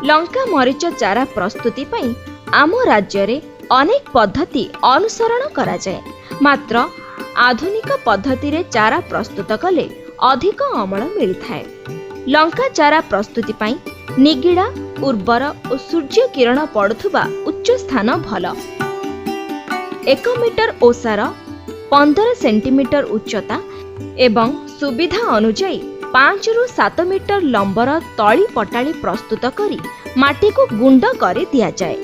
लंका मरीच चारा प्रस्तुति पई आम राज्य रे अनेक पद्धति अनुसरण करा जाए। मात्र आधुनिक पद्धति रे चारा प्रस्तुत कले अधिक अमल मिलता है। लंका चारा प्रस्तुति पई निगिड़ा उर्वर और सूर्य किरण पड़ुवा उच्च स्थान भल। 1 मीटर ओसार 15 सेंटीमीटर उच्चता एवं सुविधा अनुଯାयी 5 ରୁ 7 मीटर लंबर तली पटाली प्रस्तुत करी माटी को गुंड कर दिया जाए।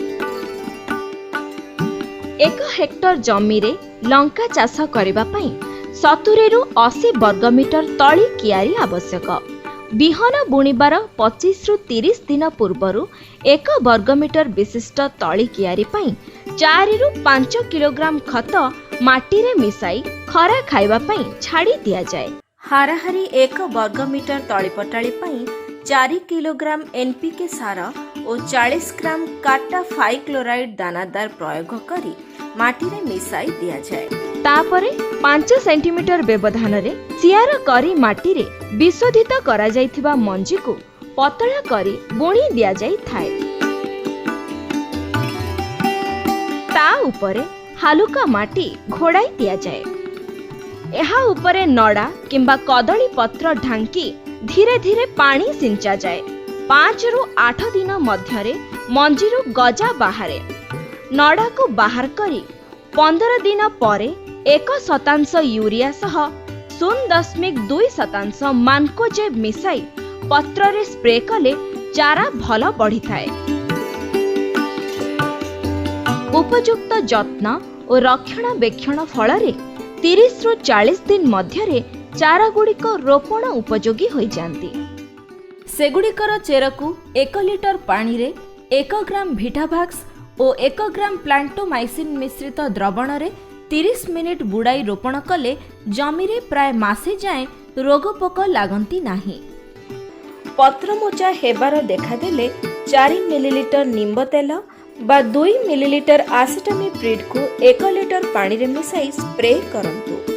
1 हेक्टर जमी रे लंका चाष करिबा पई 70 ରୁ 80 वर्गमीटर तली कियारी आवश्यक। बिहन बुणीबार 25 ରୁ 30 दिन पूर्वरु 1 वर्गमीटर विशिष्ट तली कियारी पई 4 ରୁ 5 किलोग्राम खत माटी रे मिसाई खरा खाइबा पई छाड़ी दिया जाए। हाराहारी 1 वर्गमीटर तलीपटाली पई 4 किलोग्राम एनपीके सार और 40 ग्राम काटा फाइक्लोराइड दानादार प्रयोग करी माटी रे मिसाई दिया जाए। तापरे 5 सेंटीमीटर व्यवधान रे सियार करी माटी रे विशोधित करा जाइथिबा मंजी को पतला करी बुणी दिया जाई थाए। ता उपरे हालुका माटी घोड़ाई दिया जाए। एहा उपरे नड़ा किंबा कदली पत्र ढांकी धीरे धीरे पानी सिंचा जाए। 5 ରୁ 8 दिन मध्यरे मंजीरु गजा बाहरे। नड़ा को बाहर करी 15 दिन परे 1% यूरिया सह 0.2% मानकोजेब मिसाई पत्र रे स्प्रे कले चारा भल बढ़ी थाए। उपयुक्त जत्न और रक्षणाबेक्षण फल रे 30 ରୁ 40 दिन मध्यरे चारा गुड़िक रोपण उपयोगी हो जाती। सेगुड़िकर चेर को 1 लिटर पानी रे 1 ग्राम भिटाभाक्स और 1 ग्राम प्लांटोमाइसिन मिश्रित द्रवण रे 30 मिनिट बुड़ाई रोपण कले जमी रे प्राय मासे जाए रोगपोक लागंती नाही। पत्रमोचा हेबार देखादेले 4 मिलीलीटर निंब तेल बा 2 मिलीलीटर आसेटामिप्रिड को 1 लिटर पानी रे मिसाई स्प्रे करंतु।